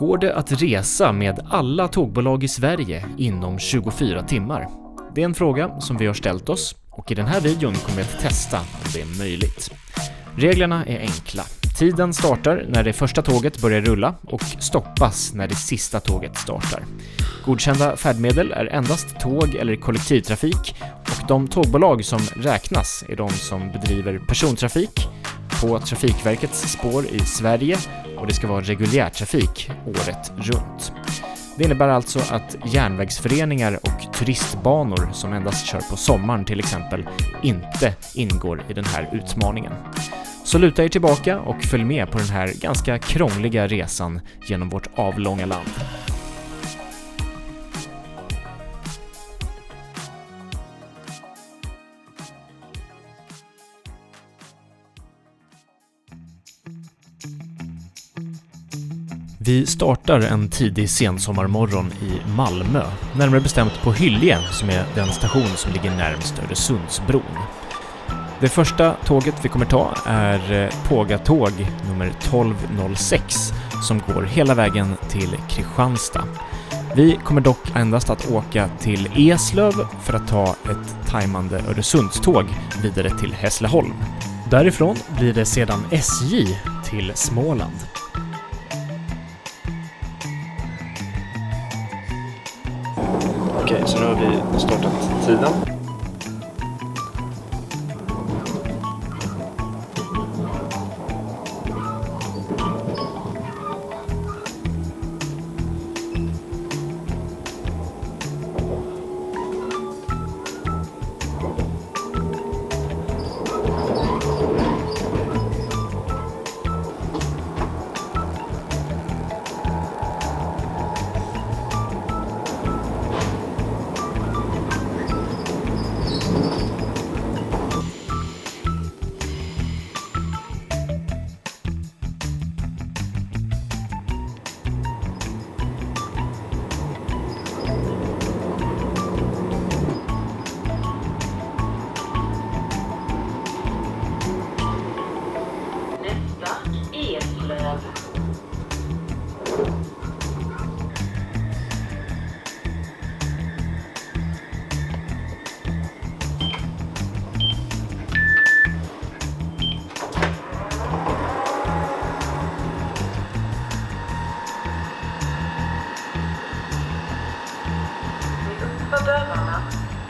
Går det att resa med alla tågbolag i Sverige inom 24 timmar? Det är en fråga som vi har ställt oss och i den här videon kommer vi att testa om det är möjligt. Reglerna är enkla. Tiden startar när det första tåget börjar rulla och stoppas när det sista tåget startar. Godkända färdmedel är endast tåg eller kollektivtrafik och de tågbolag som räknas är de som bedriver persontrafik på Trafikverkets spår i Sverige och det ska vara reguljärtrafik året runt. Det innebär alltså att järnvägsföreningar och turistbanor som endast kör på sommaren till exempel inte ingår i den här utmaningen. Så luta er tillbaka och följ med på den här ganska krångliga resan genom vårt avlånga land. Vi startar en tidig sensommarmorgon i Malmö, närmare bestämt på Hyllie som är den station som ligger närmast Öresundsbron. Det första tåget vi kommer ta är Pågatåg nummer 1206 som går hela vägen till Kristianstad. Vi kommer dock endast att åka till Eslöv för att ta ett tajmande Öresundståg vidare till Hässleholm. Därifrån blir det sedan SJ till Småland. Okej, så nu har vi startat tiden.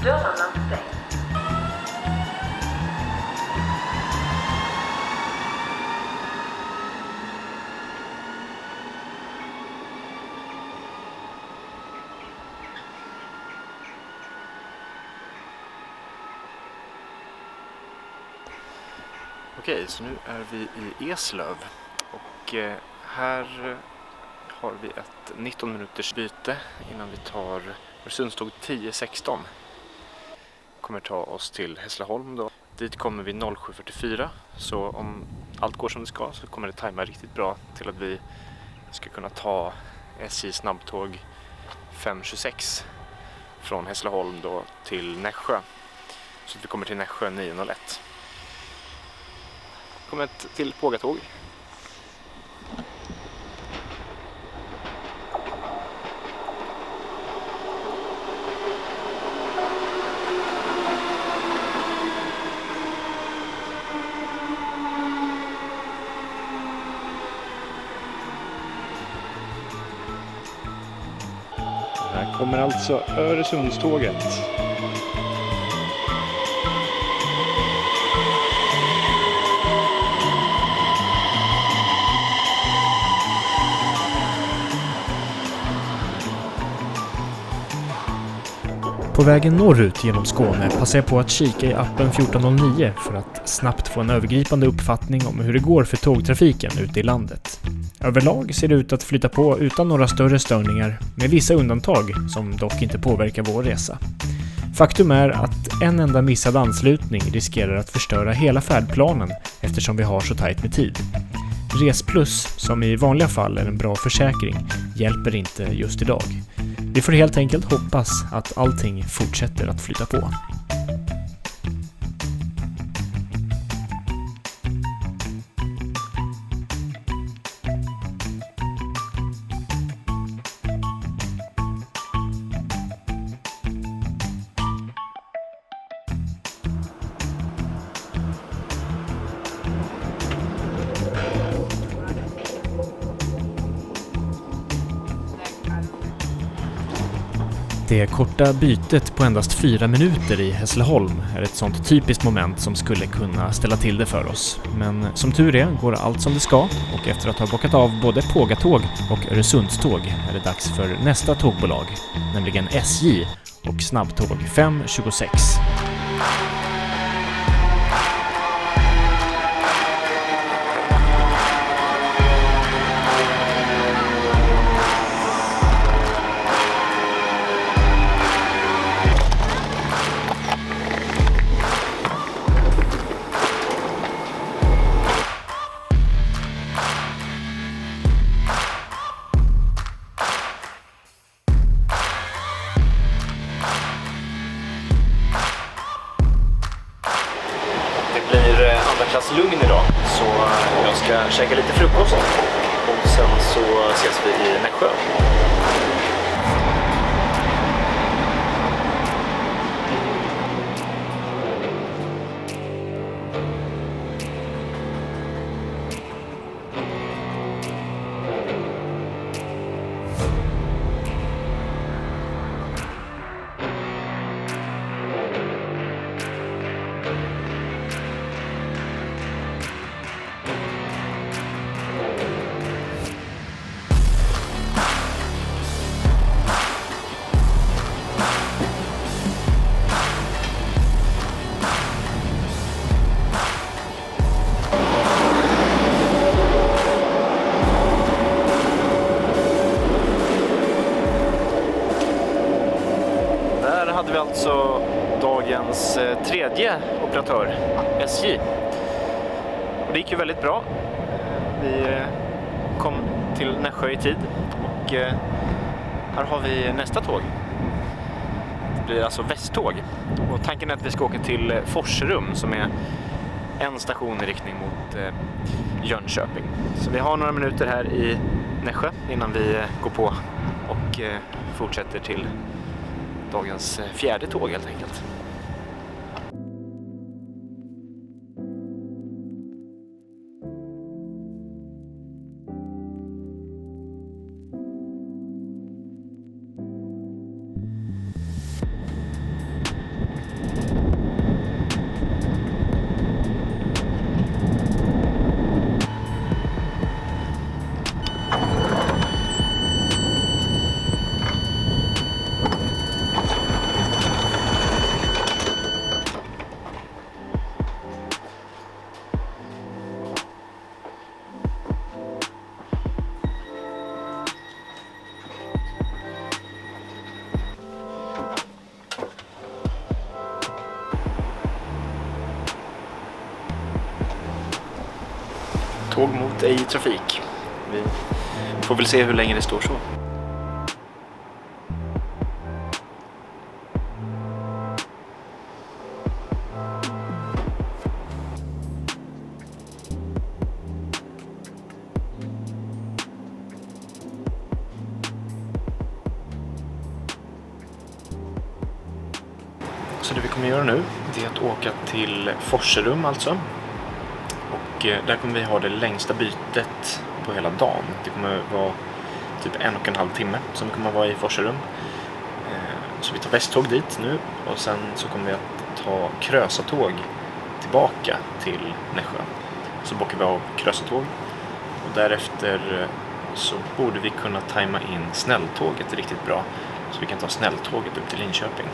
Dörrarna stängs. Okej, så nu är vi i Eslöv och här har vi ett 19 minuters byte innan vi tar Öresundståg 10:16. Kommer ta oss till Hässleholm då. Dit kommer vi 07:44, så om allt går som det ska så kommer det tajma riktigt bra till att vi ska kunna ta SJ snabbtåg 5:26 från Hässleholm då till Nässjö. Så att vi kommer till Nässjö 9:01. Kommer till Pågatåg. Här kommer alltså Öresundståget. På vägen norrut genom Skåne passar jag på att kika i appen 1409 för att snabbt få en övergripande uppfattning om hur det går för tågtrafiken ute i landet. Överlag ser det ut att flytta på utan några större störningar, med vissa undantag som dock inte påverkar vår resa. Faktum är att en enda missad anslutning riskerar att förstöra hela färdplanen eftersom vi har så tajt med tid. Resplus, som i vanliga fall är en bra försäkring, hjälper inte just idag. Vi får helt enkelt hoppas att allting fortsätter att flyta på. Det korta bytet på endast 4 minuter i Hässleholm är ett sånt typiskt moment som skulle kunna ställa till det för oss. Men som tur är går allt som det ska, och efter att ha bockat av både Pågatåg och Öresundståg är det dags för nästa tågbolag, nämligen SJ och snabbtåg 5.26. Klass lugn idag, så jag ska käka lite frukost och sen så ses vi i Nässjö. Hade vi alltså dagens tredje operatör, SJ. Och det gick ju väldigt bra. Vi kom till Nässjö i tid och här har vi nästa tåg. Det blir alltså Västtåg. Och tanken är att vi ska åka till Forserum som är en station i riktning mot Jönköping. Så vi har några minuter här i Nässjö innan vi går på och fortsätter till dagens fjärde tåg helt enkelt. Tåg mot ej trafik. Vi får väl se hur länge det står så. Så det vi kommer göra nu är att åka till Forserum alltså. Och där kommer vi ha det längsta bytet på hela dagen. Det kommer vara typ 1,5 timme som vi kommer vara i Forserum. Så vi tar Västtåg dit nu och sen så kommer vi att ta Krösatåg tillbaka till Nässjö. Så bockar vi av Krösatåg och därefter så borde vi kunna tajma in snälltåget riktigt bra så vi kan ta snälltåget upp till Linköping.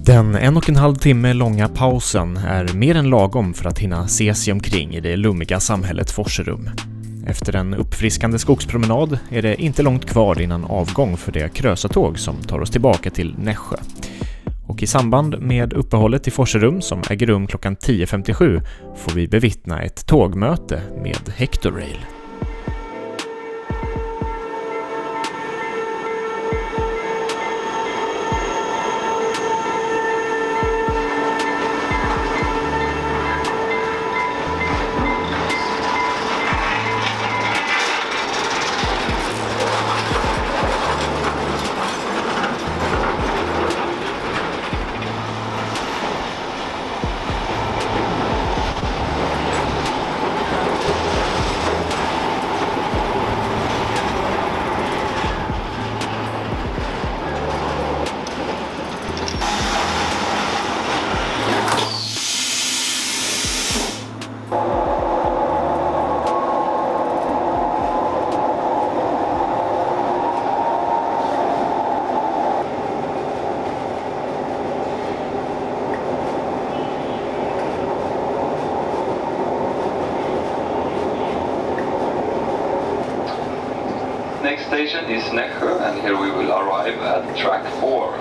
Den 1,5 timme långa pausen är mer än lagom för att hinna se sig omkring i det lummiga samhället Forserum. Efter en uppfriskande skogspromenad är det inte långt kvar innan avgång för det krösatåg som tar oss tillbaka till Nässjö. Och i samband med uppehållet i Forserum som äger rum klockan 10.57 får vi bevittna ett tågmöte med Hector-Rail. Next station is Nässjö, and here we will arrive at track 4.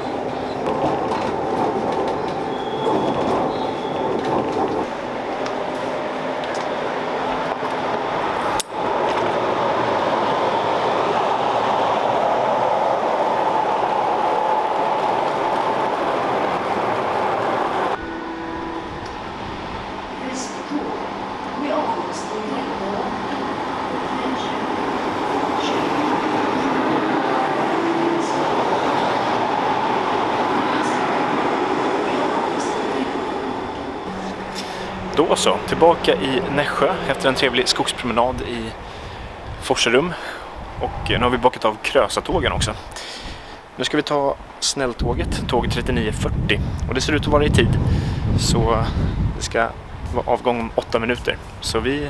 Då så, tillbaka i Nässjö efter en trevlig skogspromenad i Forserum. Och nu har vi bockat av krösatågen också. Nu ska vi ta snälltåget, tåg 3940. Och det ser ut att vara i tid. Så det ska vara avgång om 8 minuter. Så vi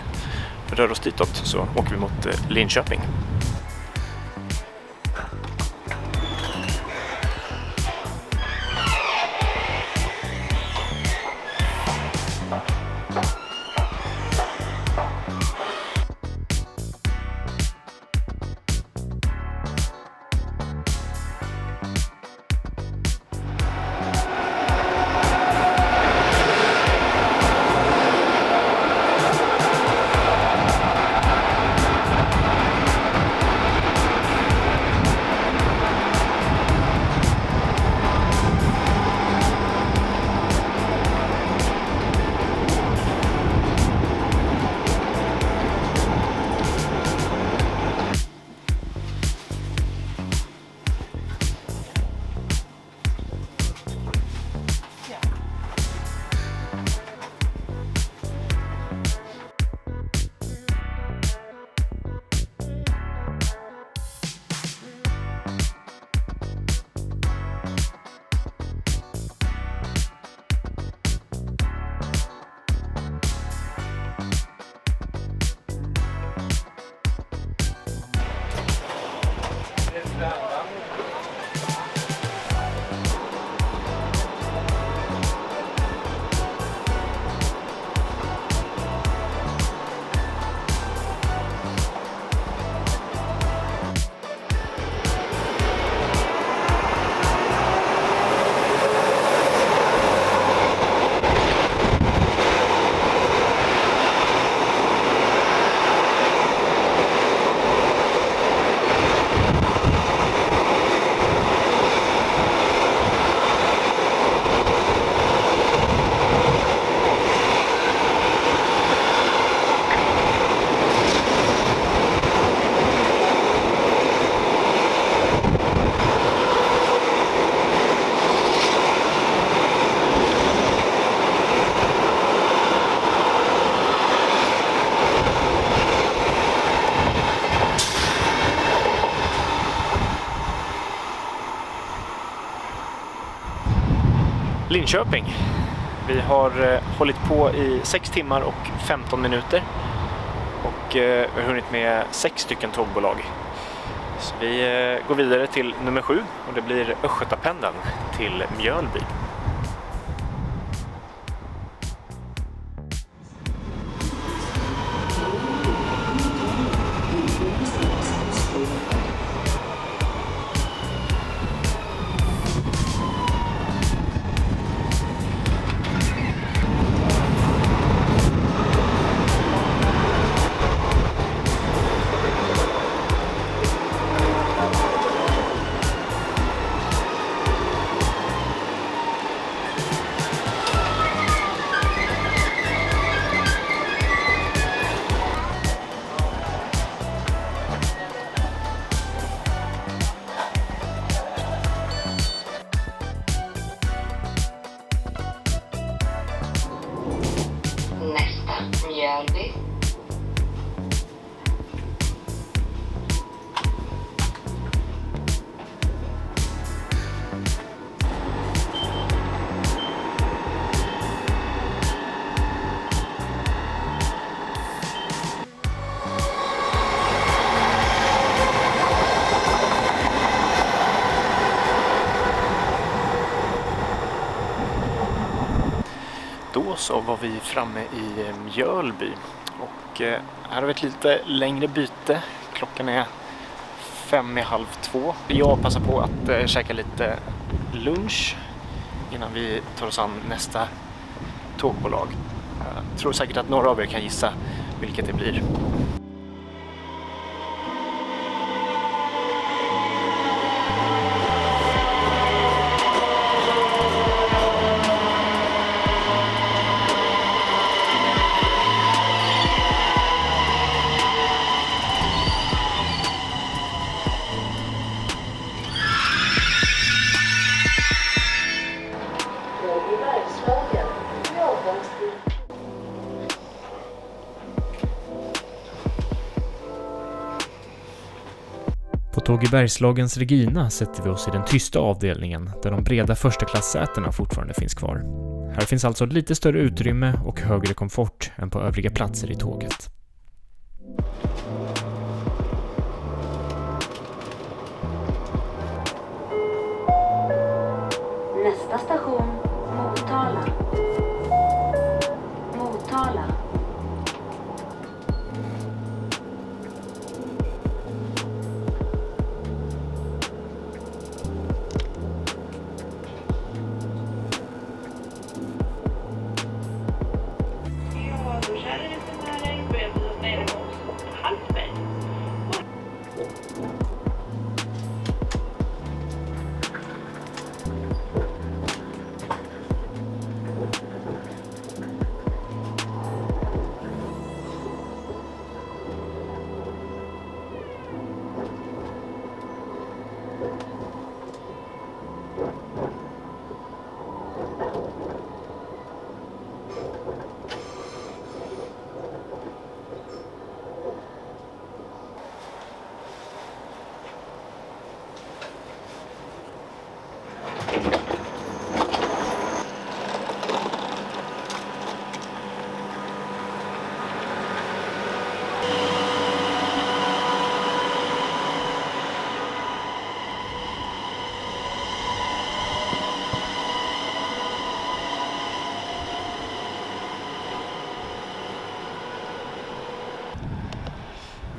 rör oss ditåt, så åker vi mot Linköping. Linköping. Vi har hållit på i 6 timmar och 15 minuter och vi har hunnit med 6 stycken tågbolag. Så vi går vidare till nummer 7 och det blir Östgötapendeln till Mjölby. så var vi framme i Mjölby. Och här har vi ett lite längre byte. Klockan är 1:55. Jag passar på att käka lite lunch innan vi tar oss an nästa tågbolag. Jag tror säkert att några av er kan gissa vilket det blir. På Tåg i Bergslagens Regina sätter vi oss i den tysta avdelningen där de breda förstaklassätena fortfarande finns kvar. Här finns alltså lite större utrymme och högre komfort än på övriga platser i tåget. Nästa station, Motala. Motala.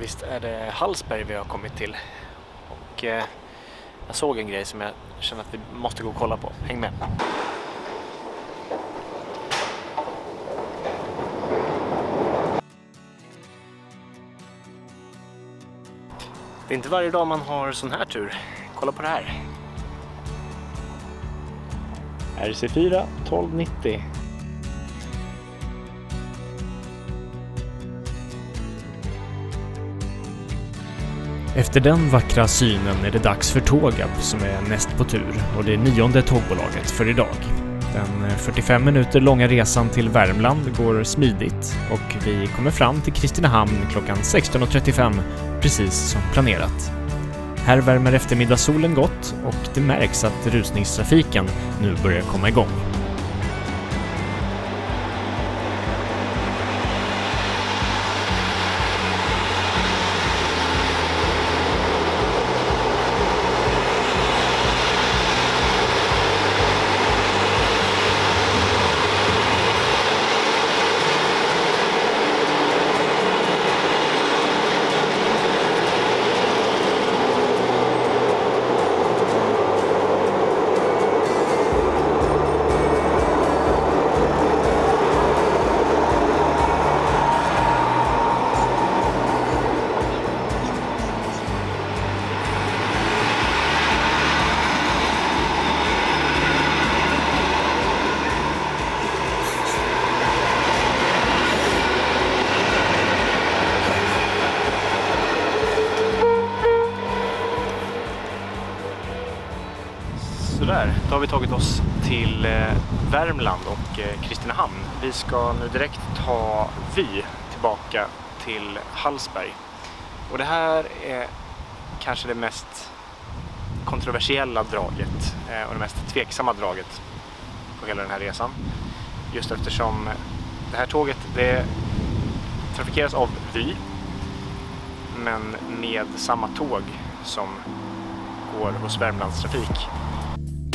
Visst är det Hallsberg vi har kommit till. Och jag såg en grej som jag känner att vi måste gå och kolla på. Häng med! Det är inte varje dag man har sån här tur. Kolla på det här. RC4 1290. Efter den vackra synen är det dags för Tågab som är näst på tur och det är 9:e tågbolaget för idag. Den 45 minuter långa resan till Värmland går smidigt och vi kommer fram till Kristinehamn klockan 16:35 precis som planerat. Här värmer eftermiddagssolen gott och det märks att rusningstrafiken nu börjar komma igång. Sådär, då har vi tagit oss till Värmland och Kristinehamn. Vi ska nu direkt ta Vy tillbaka till Hallsberg. Och det här är kanske det mest kontroversiella draget och det mest tveksamma draget på hela den här resan. Just eftersom det här tåget det trafikeras av Vy men med samma tåg som går hos Värmlandstrafik.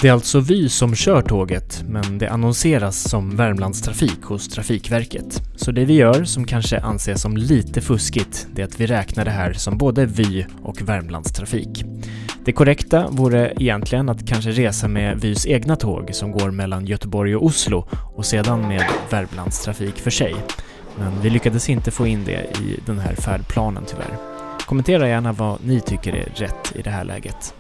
Det är alltså Vy som kör tåget, men det annonseras som Värmlandstrafik hos Trafikverket. Så det vi gör, som kanske anses som lite fuskigt, det är att vi räknar det här som både Vy och Värmlandstrafik. Det korrekta vore egentligen att kanske resa med Vys egna tåg som går mellan Göteborg och Oslo och sedan med Värmlandstrafik för sig. Men vi lyckades inte få in det i den här färdplanen tyvärr. Kommentera gärna vad ni tycker är rätt i det här läget.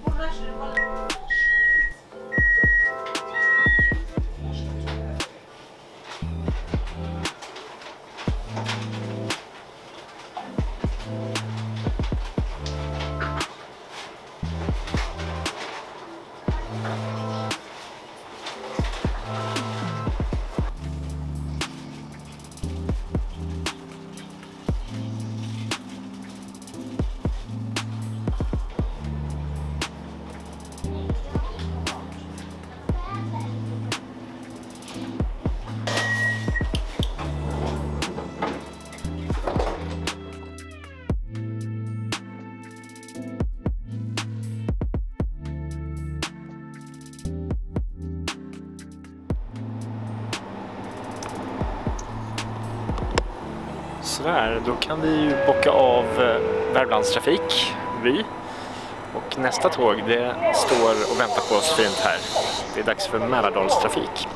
Sådär, då kan vi ju bocka av Värmlandstrafik, Vy. Och nästa tåg, det står och väntar på oss fint här. Det är dags för Mälardalstrafik.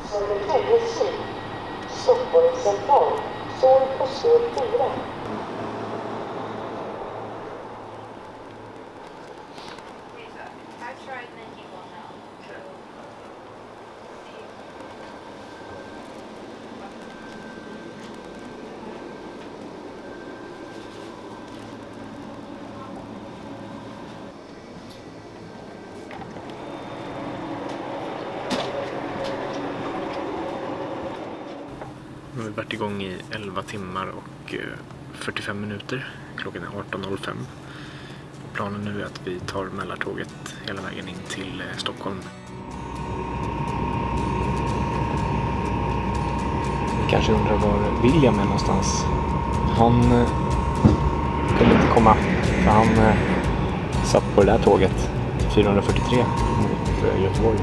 Nu har vi varit igång i 11 timmar och 45 minuter. Klockan är 18.05. Planen nu är att vi tar Mälartåget hela vägen in till Stockholm. Ni kanske undrar var William är någonstans. Han kunde inte komma för han satt på det där tåget 443 mot Göteborg.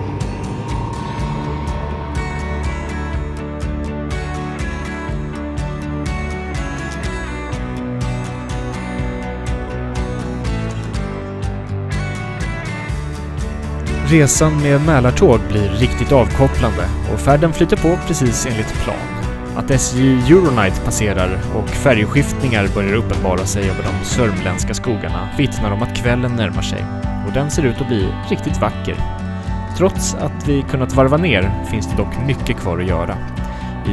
Resan med Mälartåg blir riktigt avkopplande och färden flyter på precis enligt plan. Att SJ Euronight passerar och färgskiftningar börjar uppenbara sig över de sörmländska skogarna vittnar om att kvällen närmar sig och den ser ut att bli riktigt vacker. Trots att vi kunnat varva ner finns det dock mycket kvar att göra.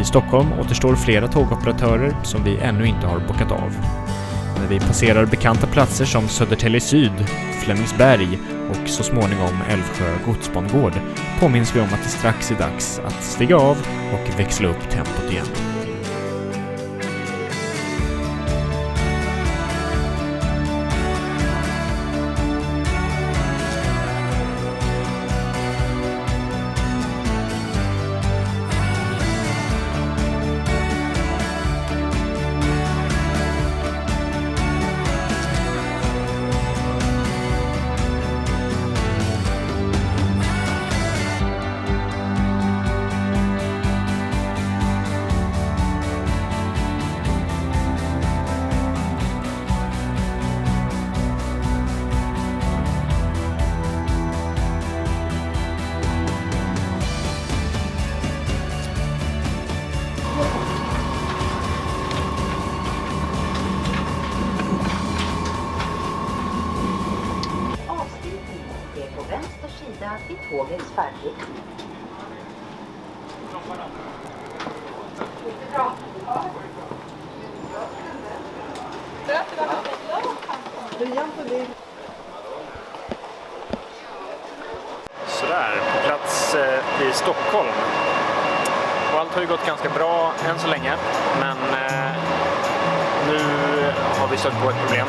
I Stockholm återstår flera tågoperatörer som vi ännu inte har bockat av. När vi passerar bekanta platser som Södertälje Syd, Flemingsberg och så småningom Älvsjö godsbangård påminns vi om att det strax är dags att stiga av och växla upp tempot igen. I tågets färdriktning. Sådär, på plats i Stockholm. Och allt har ju gått ganska bra än så länge, men nu har vi stött på ett problem.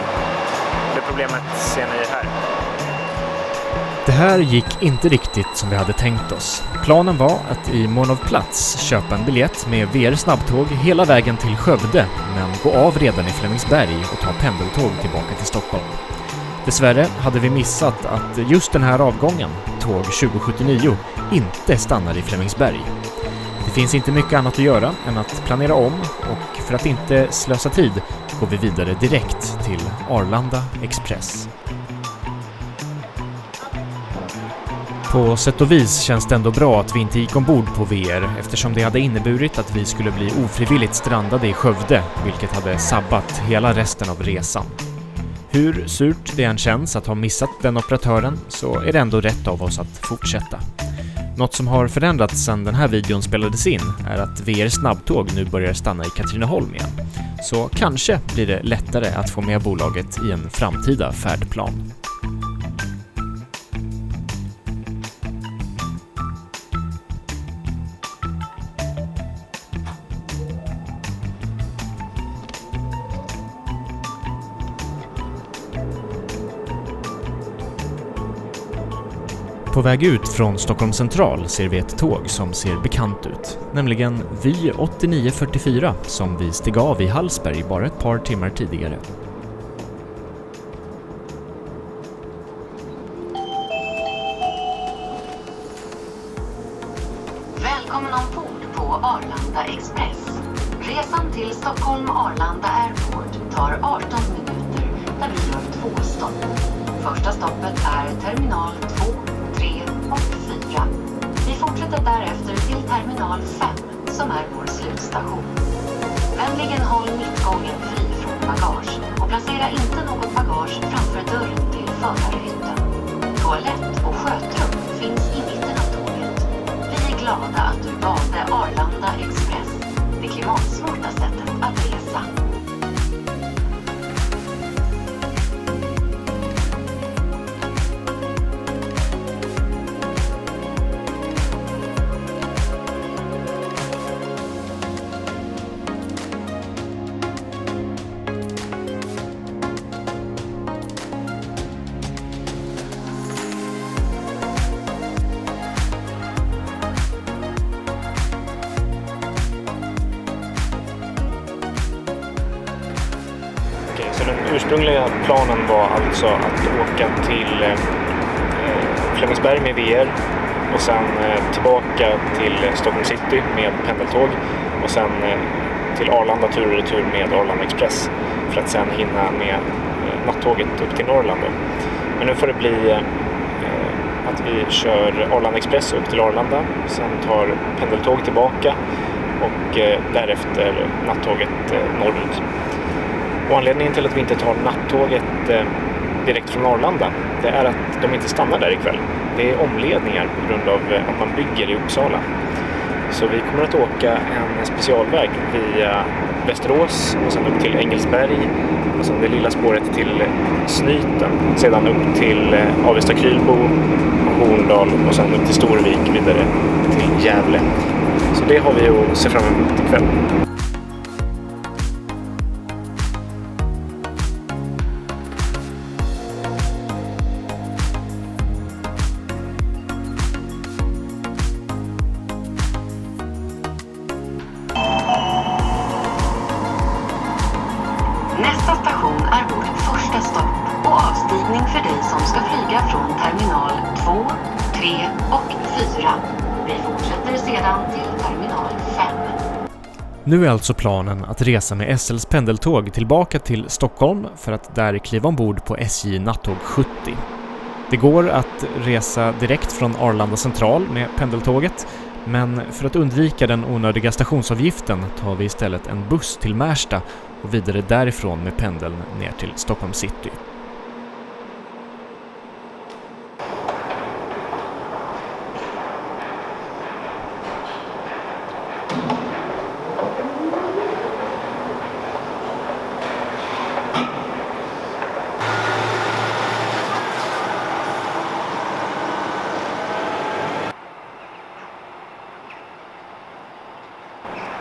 Det problemet ser ni här. Det här gick inte riktigt som vi hade tänkt oss. Planen var att i mån av plats köpa en biljett med VR snabbtåg hela vägen till Skövde, men gå av redan i Flemingsberg och ta pendeltåg tillbaka till Stockholm. Dessvärre hade vi missat att just den här avgången, tåg 2079 inte stannar i Flemingsberg. Det finns inte mycket annat att göra än att planera om, och för att inte slösa tid går vi vidare direkt till Arlanda Express. På sätt och vis känns det ändå bra att vi inte gick ombord på VR, eftersom det hade inneburit att vi skulle bli ofrivilligt strandade i Skövde, vilket hade sabbat hela resten av resan. Hur surt det än känns att ha missat den operatören, så är det ändå rätt av oss att fortsätta. Något som har förändrats sedan den här videon spelades in är att VR snabbtåg nu börjar stanna i Katrineholm igen. Så kanske blir det lättare att få med bolaget i en framtida färdplan. På väg ut från Stockholm central ser vi ett tåg som ser bekant ut, nämligen Vy 8944 som vi steg av i Hallsberg bara ett par timmar tidigare. Välkommen ombord på Arlanda Express. Resan till Stockholm Arlanda Airport tar 18 minuter där vi gör 2 stopp. Första stoppet är terminal 2, 3 och 4. Vi fortsätter därefter till terminal 5 som är vår slutstation. Vänligen håll mittgången fri från bagage och placera inte något bagage framför dörren till förarhytten. Toalett och skötrum finns i mitten av tåget. Vi är glada att du valde Arlanda Express, det klimatsmarta sättet att resa. Så den ursprungliga planen var alltså att åka till Flemingsberg med VR och sen tillbaka till Stockholm city med pendeltåg och sen till Arlanda tur och retur med Arlanda Express för att sen hinna med nattåget upp till Norrland. Men nu får det bli att vi kör Arlanda Express upp till Arlanda, sen tar pendeltåg tillbaka och därefter nattåget norrut. Och anledningen till att vi inte tar nattåget direkt från Arlanda, det är att de inte stannar där ikväll. Det är omledningar på grund av att man bygger i Uppsala. Så vi kommer att åka en specialväg via Västerås och sen upp till Engelsberg och sen det lilla spåret till Snyten, sedan upp till Avesta Krylbo och Horndal och sen upp till Storvik vidare till Gävle. Så det har vi att se fram emot ikväll. Nästa station är vårt första stopp och avstigning för dig som ska flyga från terminal 2, 3 och 4. Vi fortsätter sedan till terminal 5. Nu är alltså planen att resa med SLs pendeltåg tillbaka till Stockholm för att där kliva ombord på SJ nattåg 70. Det går att resa direkt från Arlanda central med pendeltåget, men för att undvika den onödiga stationsavgiften tar vi istället en buss till Märsta och vidare därifrån med pendeln ner till Stockholm city.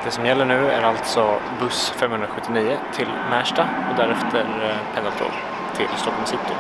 Det som gäller nu är alltså buss 579 till Märsta och därefter pendeltåg till Stockholm city.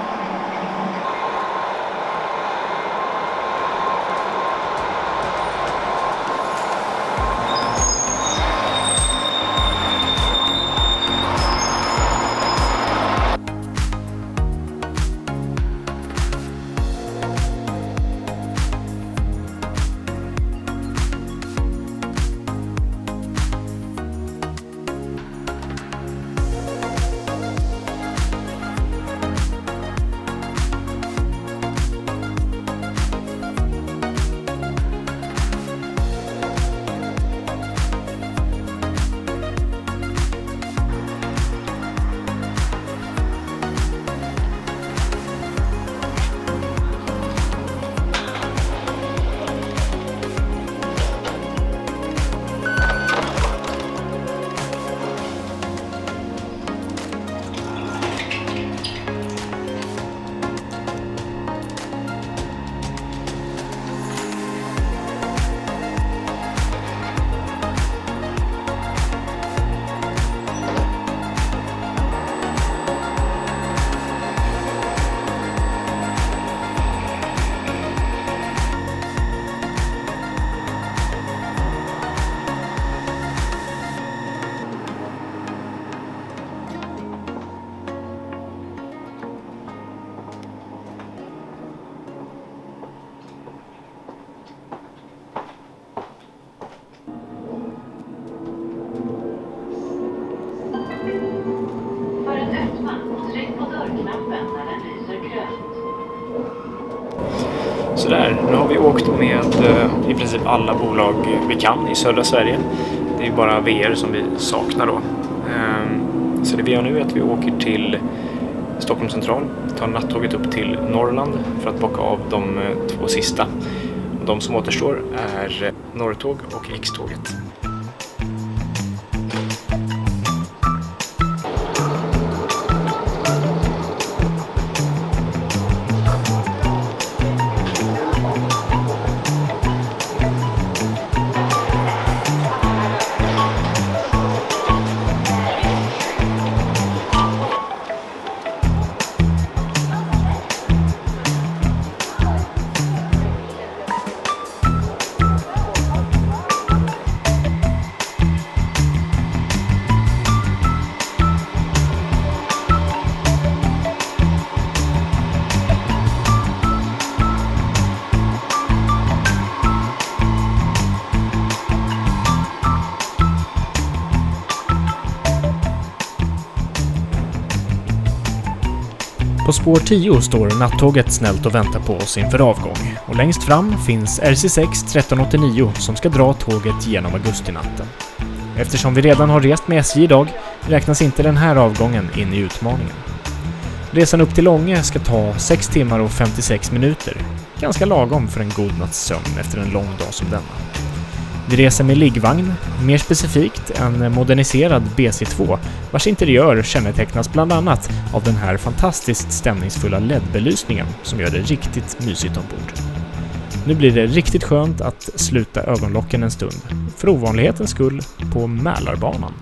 Sådär, nu har vi åkt med i princip alla bolag vi kan i södra Sverige. Det är ju bara VR som vi saknar då. Så det vi gör nu är att vi åker till Stockholm central, tar nattåget upp till Norrland för att bocka av de 2 sista. Och de som återstår är Norrtåg och X-tåget. På spår 10 står nattåget snällt och väntar på oss inför avgång och längst fram finns RC6 1389 som ska dra tåget genom augustinatten. Eftersom vi redan har rest med SJ idag räknas inte den här avgången in i utmaningen. Resan upp till Ånge ska ta 6 timmar och 56 minuter, ganska lagom för en god natts sömn efter en lång dag som denna. Vi reser med liggvagn, mer specifikt en moderniserad BC2 vars interiör kännetecknas bland annat av den här fantastiskt stämningsfulla LED-belysningen som gör det riktigt mysigt ombord. Nu blir det riktigt skönt att sluta ögonlocken en stund, för ovanlighetens skull på Mälarbanan.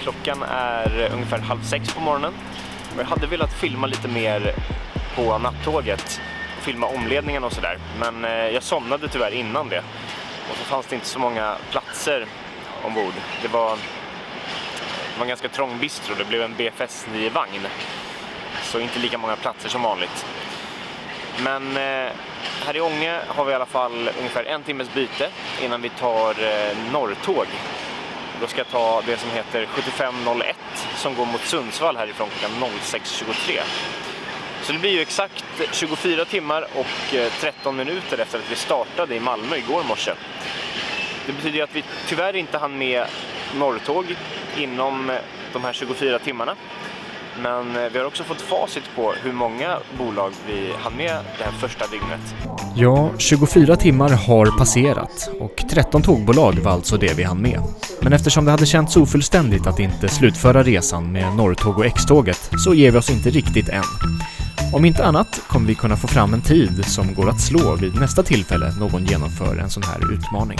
Klockan är ungefär 5:30 på morgonen och jag hade velat filma lite mer på nattåget och filma omledningen och sådär, men jag somnade tyvärr innan det och så fanns det inte så många platser ombord. Det var en ganska trång bistro, det blev en BFS 9-vagn så inte lika många platser som vanligt. Men här i Ånge har vi i alla fall ungefär 1 timmes byte innan vi tar Norrtåg. Då ska jag ta det som heter 7501 som går mot Sundsvall härifrån klockan 06.23. Så det blir ju exakt 24 timmar och 13 minuter efter att vi startade i Malmö igår morse. Det betyder att vi tyvärr inte hann med Norrtåg inom de här 24 timmarna. Men vi har också fått facit på hur många bolag vi hann med det här första dygnet. Ja, 24 timmar har passerat och 13 tågbolag var alltså det vi hann med. Men eftersom det hade känts ofullständigt att inte slutföra resan med Norrtåg och X-tåget så ger vi oss inte riktigt än. Om inte annat kommer vi kunna få fram en tid som går att slå vid nästa tillfälle någon genomför en sån här utmaning.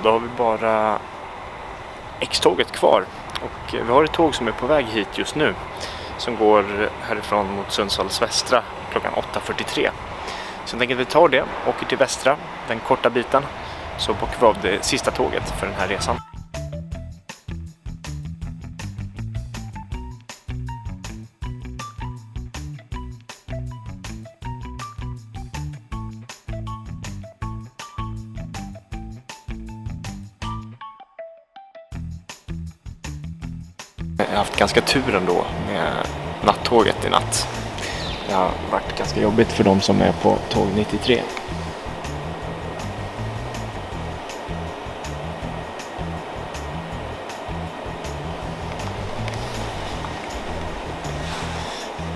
Då har vi bara X-tåget kvar. Och vi har ett tåg som är på väg hit just nu. Som går härifrån mot Sundsvalls västra klockan 8:43. Så jag tänker att vi tar det, åker till västra, den korta biten. Så bockar vi av det sista tåget för den här resan. Jag har haft ganska tur ändå med nattåget i natt. Det har varit ganska jobbigt för de som är på tåg 93.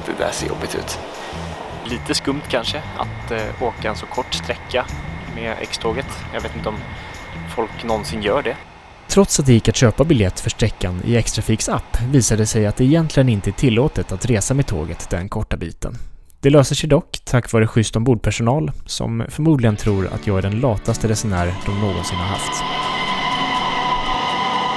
Det där ser jobbigt ut. Lite skumt kanske att åka en så kort sträcka med X-tåget. Jag vet inte om folk någonsin gör det. Trots att det gick att köpa biljett för sträckan i X-Trafiks app visade det sig att det egentligen inte är tillåtet att resa med tåget den korta biten. Det löser sig dock tack vare schysst ombordpersonal som förmodligen tror att jag är den lataste resenär de någonsin har haft.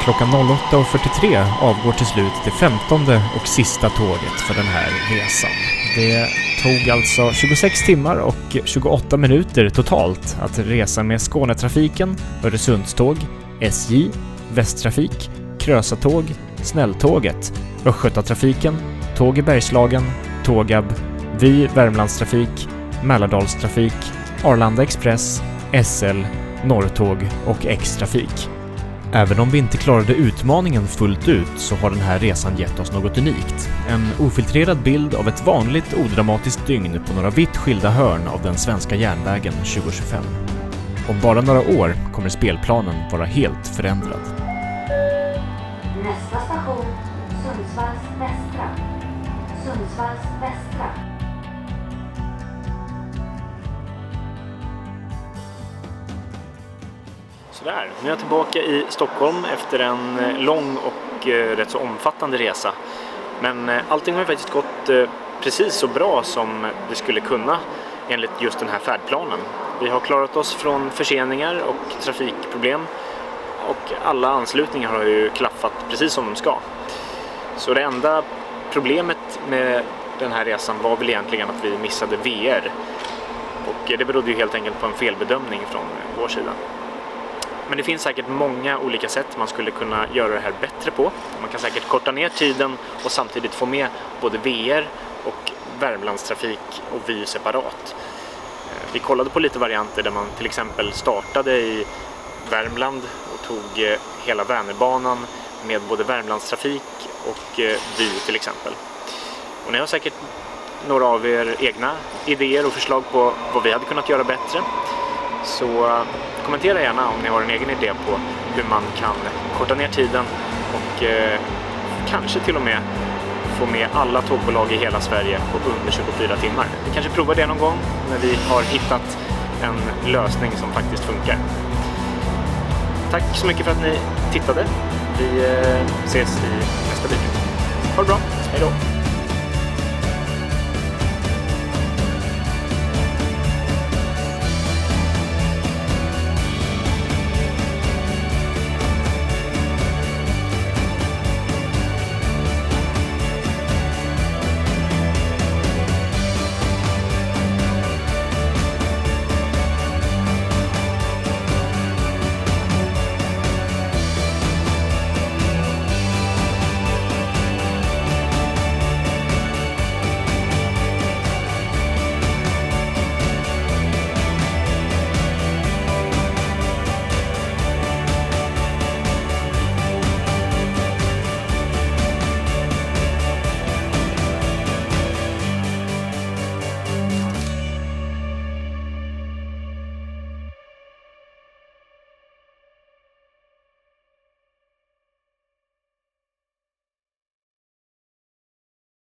Klockan 08:43 avgår till slut det 15:e och sista tåget för den här resan. Det tog alltså 26 timmar och 28 minuter totalt att resa med Skånetrafiken, Öresundståg, SJ, Västtrafik, Krösatåg, Snälltåget, Östgötatrafiken, Tåg i Bergslagen, Tågab, Vy Värmlandstrafik, Mälardalstrafik, Arlanda Express, SL, Norrtåg och X-Trafik. Även om vi inte klarade utmaningen fullt ut så har den här resan gett oss något unikt. En ofiltrerad bild av ett vanligt odramatiskt dygn på några vitt skilda hörn av den svenska järnvägen 2025. Om bara några år kommer spelplanen vara helt förändrad. Nästa station, Sundsvalls västra. Sundsvalls västra. Sådär, nu är jag tillbaka i Stockholm efter en lång och rätt så omfattande resa. Men allting har faktiskt gått precis så bra som det skulle kunna enligt just den här färdplanen. Vi har klarat oss från förseningar och trafikproblem och alla anslutningar har ju klaffat precis som de ska. Så det enda problemet med den här resan var väl egentligen att vi missade VR. Och det berodde ju helt enkelt på en felbedömning från vår sida. Men det finns säkert många olika sätt man skulle kunna göra det här bättre på. Man kan säkert korta ner tiden och samtidigt få med både VR och Värmlandstrafik och Vy separat. Vi kollade på lite varianter där man till exempel startade i Värmland och tog hela Vänerbanan med både Värmlandstrafik och Vy till exempel. Och ni har säkert några av er egna idéer och förslag på vad vi hade kunnat göra bättre. Så kommentera gärna om ni har en egen idé på hur man kan korta ner tiden och kanske till och med få med alla tågbolag i hela Sverige på under 24 timmar. Vi kanske provar det någon gång när vi har hittat en lösning som faktiskt funkar. Tack så mycket för att ni tittade. Vi ses i nästa video. Ha det bra. Hej då!